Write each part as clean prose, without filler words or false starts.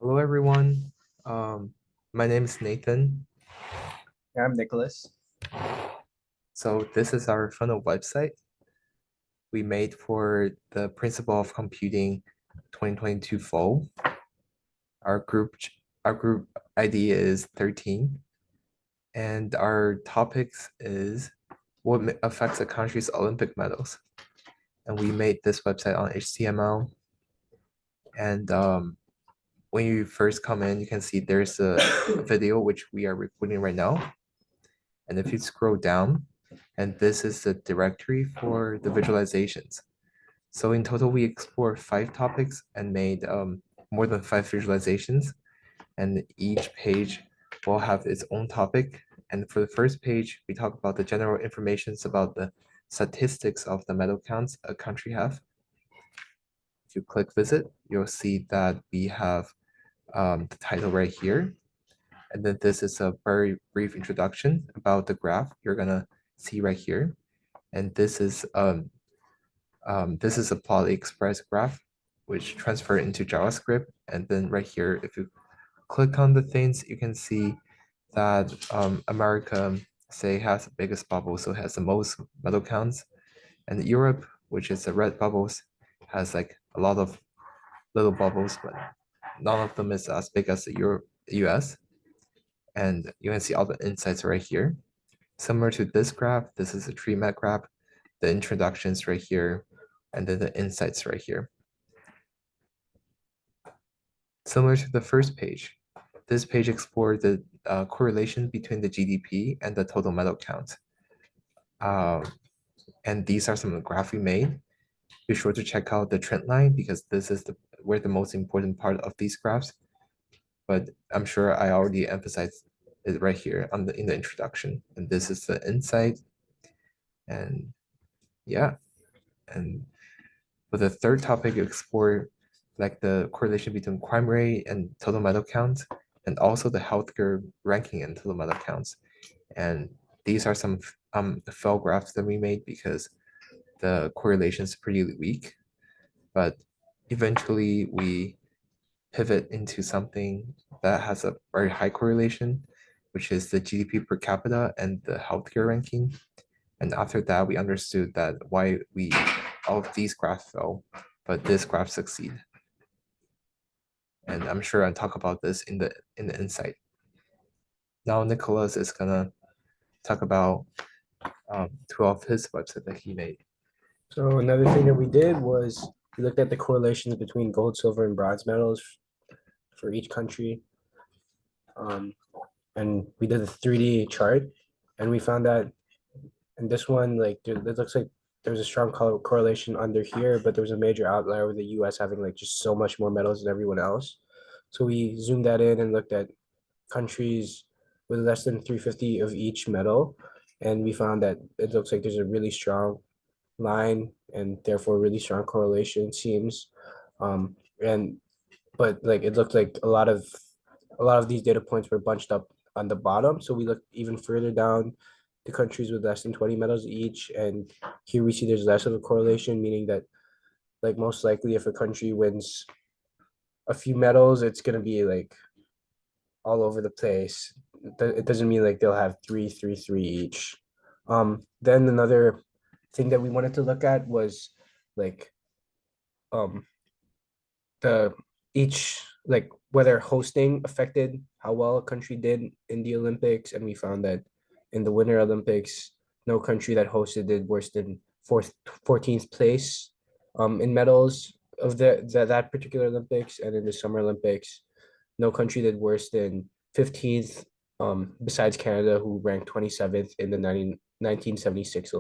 Hello, everyone. Um, my name is Nathan. I'm Nicholas. So this is our funnel website we made for the Principle of Computing 2022 fall. Our group our group ID is 13, and our topics is what affects a country's Olympic medals. And we made this website on HTML. And when you first come in, you can see there's a video which we are recording right now. And if you scroll down, and this is the directory for the visualizations. So in total, we explored 5 topics and made more than 5 visualizations. And each page will have its own topic. And for the first page, we talk about the general informations about the statistics of the medal counts a country have. If you click visit, you'll see that we have the title right here. And then this is a very brief introduction about the graph you're gonna see right here. And this is a Poly Express graph, which transfer into JavaScript. And then right here, if you click on the things, you can see that America, say, has the biggest bubble, so has the most medal counts. And Europe, which is the red bubbles, has like a lot of little bubbles, but none of them is as big as the US. And you can see all the insights right here. Similar to this graph, this is a tree mat graph, the introductions right here, and then the insights right here. Similar to the first page, this page explored the correlation between the GDP and the total medal count. Um, and these are some of the graphs we made. Be sure to check out the trend line because this is where the most important part of these graphs. But I'm sure I already emphasized it right here in the introduction. And this is the insight. And yeah, and for the third topic, you explore like the correlation between crime rate and total medal counts, and also the healthcare ranking and total medal counts. And these are some fell graphs that we made because the correlation is pretty weak. But eventually we pivot into something that has a very high correlation, which is the GDP per capita and the healthcare ranking. And after that, we understood that why all of these graphs fail, but this graph succeed. And I'm sure I'll talk about this in the insight. Now Nicholas is gonna talk about 12 his website that he made. So another thing that we did was we looked at the correlations between gold, silver, and bronze medals for each country. Um, and we did a 3D chart, and we found that in this one, like it looks like there's a strong correlation under here, but there was a major outlier with the U.S. having like just so much more medals than everyone else. So we zoomed that in and looked at countries with less than 350 of each medal, and we found that it looks like there's a really strong line and therefore really strong correlation seems. And but like it looked like a lot of these data points were bunched up on the bottom. So we looked even further down to countries with less than 20 medals each. And here we see there's less of a correlation, meaning that like most likely if a country wins a few medals, it's gonna be like all over the place. It doesn't mean like they'll have three, three, three each. Then another thing that we wanted to look at was like um the each like whether hosting affected how well a country did in the Olympics, and we found that in the Winter Olympics, no country that hosted did worse than 14th place in medals of that particular Olympics, and in the Summer Olympics, no country did worse than 15th, besides Canada, who ranked 27th in the 1976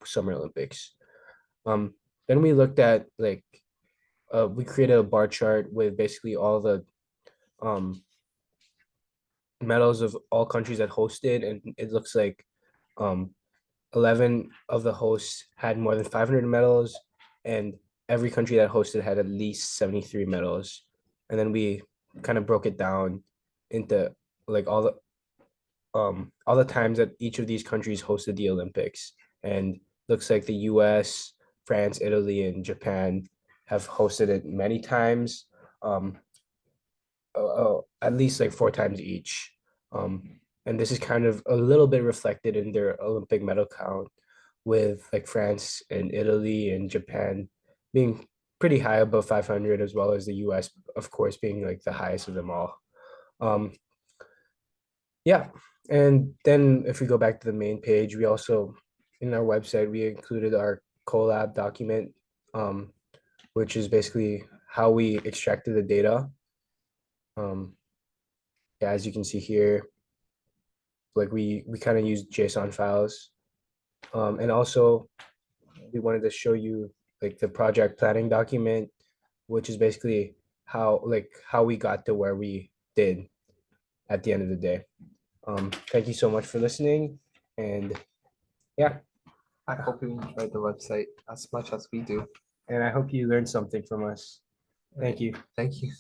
Summer Olympics. Um, then we looked at like we created a bar chart with basically all the um, medals of all countries that hosted, and it looks like um, 11 of the hosts had more than 500 medals, and every country that hosted had at least 73 medals. And then we kind of broke it down into like all the times that each of these countries hosted the Olympics. And looks like the US, France, Italy, and Japan have hosted it many times. Um, at least like 4 times each. And this is kind of a little bit reflected in their Olympic medal count, with like France and Italy and Japan being pretty high above 500, as well as the US, of course, being like the highest of them all. Um, yeah, and then if we go back to the main page, we also in our website we included our collab document, um, which is basically how we extracted the data. Um, yeah, as you can see here, like we kind of use JSON files, and also we wanted to show you like the project planning document, which is basically how we got to where we did at the end of the day. Thank you so much for listening, and yeah, I hope you enjoyed the website as much as we do. and I hope you learned something from us. Thank you. Thank you.